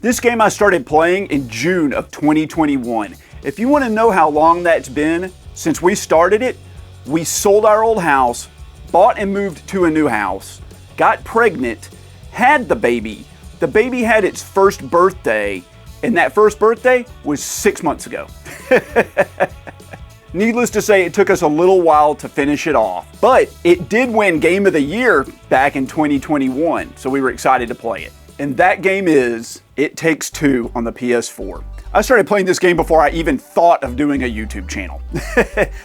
This game I started playing in June of 2021. If you want to know how long that's been since we started it, we sold our old house, bought and moved to a new house, got pregnant, had the baby. The baby had its first birthday, and that first birthday was 6 months ago. Needless to say, it took us a little while to finish it off, but it did win Game of the Year back in 2021, so we were excited to play it. And that game is It Takes Two on the PS4. I started playing this game before I even thought of doing a YouTube channel.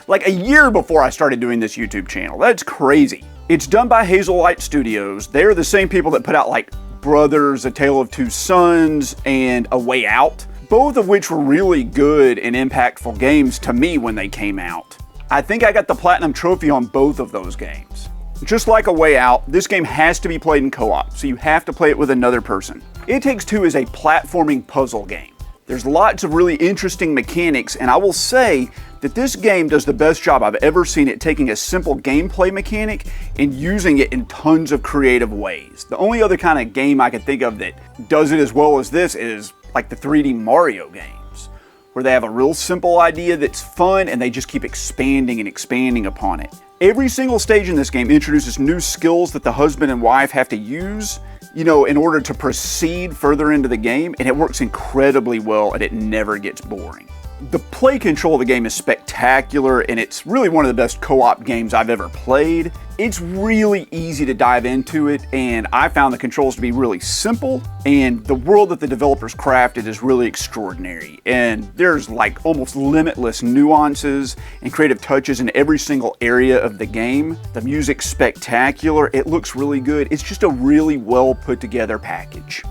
Like a year before I started doing this YouTube channel. That's crazy. It's done by Hazelight Studios. They're the same people that put out like Brothers, A Tale of Two Sons, and A Way Out, both of which were really good and impactful games to me when they came out. I think I got the Platinum Trophy on both of those games. Just like A Way Out, this game has to be played in co-op, so you have to play it with another person. It Takes Two is a platforming puzzle game. There's lots of really interesting mechanics, and I will say that this game does the best job I've ever seen at taking a simple gameplay mechanic and using it in tons of creative ways. The only other kind of game I can think of that does it as well as this is like the 3D Mario games, where they have a real simple idea that's fun and they just keep expanding and expanding upon it. Every single stage in this game introduces new skills that the husband and wife have to use, in order to proceed further into the game, and it works incredibly well and it never gets boring. The play control of the game is spectacular, and it's really one of the best co-op games I've ever played. It's really easy to dive into it, and I found the controls to be really simple, and the world that the developers crafted is really extraordinary. And there's like almost limitless nuances and creative touches in every single area of the game. The music's spectacular, it looks really good. It's just a really well put together package.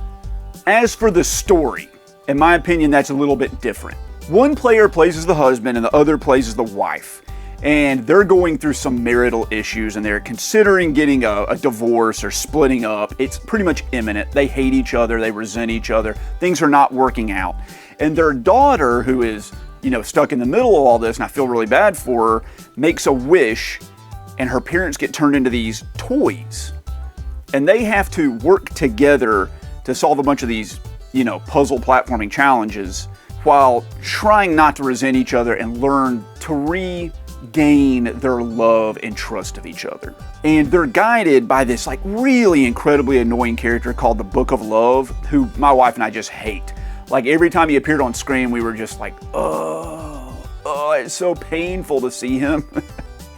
As for the story, in my opinion, that's a little bit different. One player plays as the husband and the other plays as the wife. And they're going through some marital issues and they're considering getting a divorce or splitting up. It's pretty much imminent. They hate each other, they resent each other. Things are not working out. And their daughter, who is, stuck in the middle of all this, and I feel really bad for her, makes a wish and her parents get turned into these toys. And they have to work together to solve a bunch of these, puzzle platforming challenges, while trying not to resent each other and learn to regain their love and trust of each other. And they're guided by this like really incredibly annoying character called the Book of Love, who my wife and I just hate. Like every time he appeared on screen, we were just like, oh, it's so painful to see him.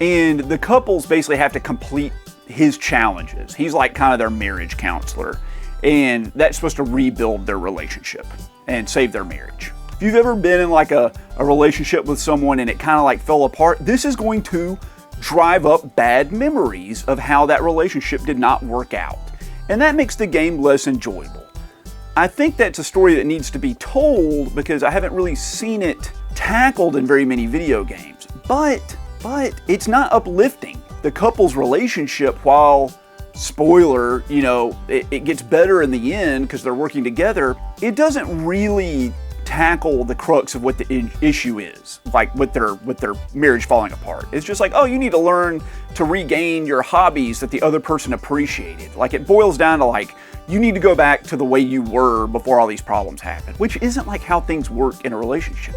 And the couples basically have to complete his challenges. He's like kind of their marriage counselor, and that's supposed to rebuild their relationship and save their marriage. If you've ever been in like a relationship with someone and it kind of like fell apart, this is going to drive up bad memories of how that relationship did not work out. And that makes the game less enjoyable. I think that's a story that needs to be told because I haven't really seen it tackled in very many video games. But it's not uplifting. The couple's relationship, while, spoiler, it gets better in the end because they're working together, it doesn't really tackle the crux of what the issue is, like with their marriage falling apart. It's just like, oh, you need to learn to regain your hobbies that the other person appreciated. Like it boils down to like, you need to go back to the way you were before all these problems happened, which isn't like how things work in a relationship.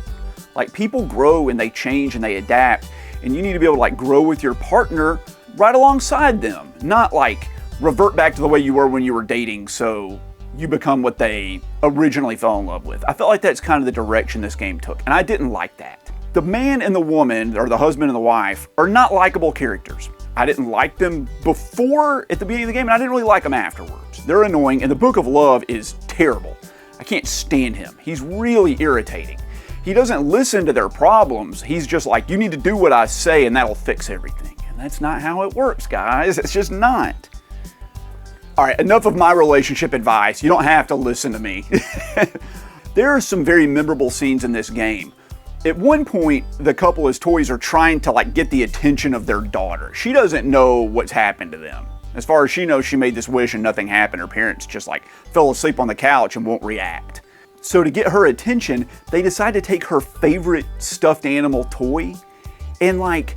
Like people grow and they change and they adapt, and you need to be able to like grow with your partner right alongside them, not like revert back to the way you were when you were dating so you become what they originally fell in love with. I felt like that's kind of the direction this game took, and I didn't like that. The man and the woman, or the husband and the wife, are not likable characters. I didn't like them before at the beginning of the game, and I didn't really like them afterwards. They're annoying, and the Book of Love is terrible. I can't stand him. He's really irritating. He doesn't listen to their problems. He's just like, you need to do what I say and that'll fix everything. And that's not how it works, guys. It's just not. All right, enough of my relationship advice. You don't have to listen to me. There are some very memorable scenes in this game. At one point, the couple as toys are trying to like get the attention of their daughter. She doesn't know what's happened to them. As far as she knows, she made this wish and nothing happened. Her parents just like fell asleep on the couch and won't react. So to get her attention, they decide to take her favorite stuffed animal toy and like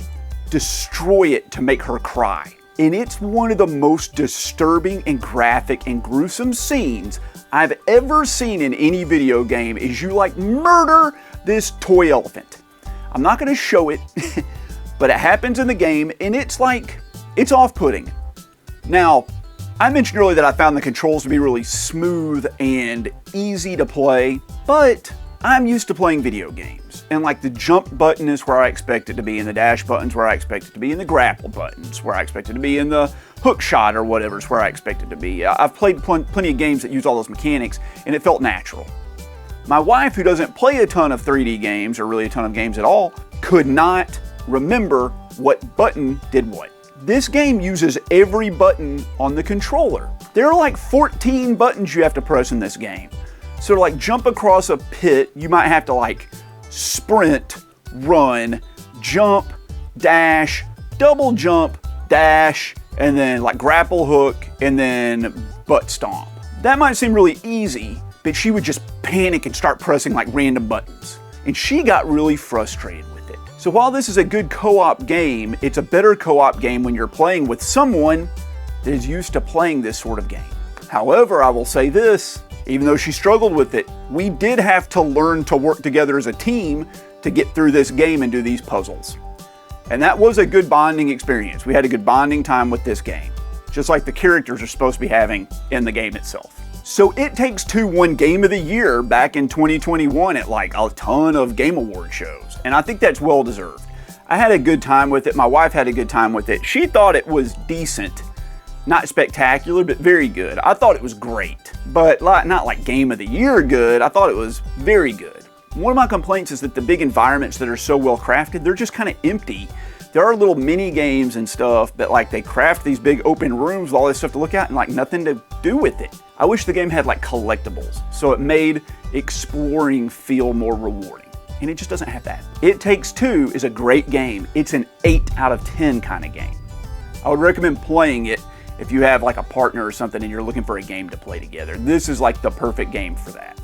destroy it to make her cry. And it's one of the most disturbing and graphic and gruesome scenes I've ever seen in any video game is you like murder this toy elephant. I'm not going to show it, but it happens in the game and it's off-putting. Now, I mentioned earlier that I found the controls to be really smooth and easy to play, but I'm used to playing video games. And like the jump button is where I expect it to be, and the dash button's where I expect it to be, and the grapple button's where I expect it to be, and the hook shot or whatever is where I expect it to be. I've played plenty of games that use all those mechanics, and it felt natural. My wife, who doesn't play a ton of 3D games, or really a ton of games at all, could not remember what button did what. This game uses every button on the controller. There are like 14 buttons you have to press in this game. So to like jump across a pit, you might have to like sprint, run, jump, dash, double jump, dash, and then like grapple hook, and then butt stomp. That might seem really easy, but she would just panic and start pressing like random buttons. And she got really frustrated with it. So while this is a good co-op game, it's a better co-op game when you're playing with someone that is used to playing this sort of game. However, I will say this, even though she struggled with it, we did have to learn to work together as a team to get through this game and do these puzzles. And that was a good bonding experience. We had a good bonding time with this game, just like the characters are supposed to be having in the game itself. So It Takes Two won Game of the Year back in 2021 at like a ton of Game Award shows, and I think that's well deserved. I had a good time with it. My wife had a good time with it. She thought it was decent. Not spectacular, but very good. I thought it was great, but not like Game of the Year good. I thought it was very good. One of my complaints is that the big environments that are so well crafted, they're just kind of empty. There are little mini games and stuff, but like they craft these big open rooms with all this stuff to look at and like nothing to do with it. I wish the game had like collectibles, so it made exploring feel more rewarding. And it just doesn't have that. It Takes Two is a great game. It's an 8 out of 10 kind of game. I would recommend playing it if you have like a partner or something and you're looking for a game to play together. This is like the perfect game for that.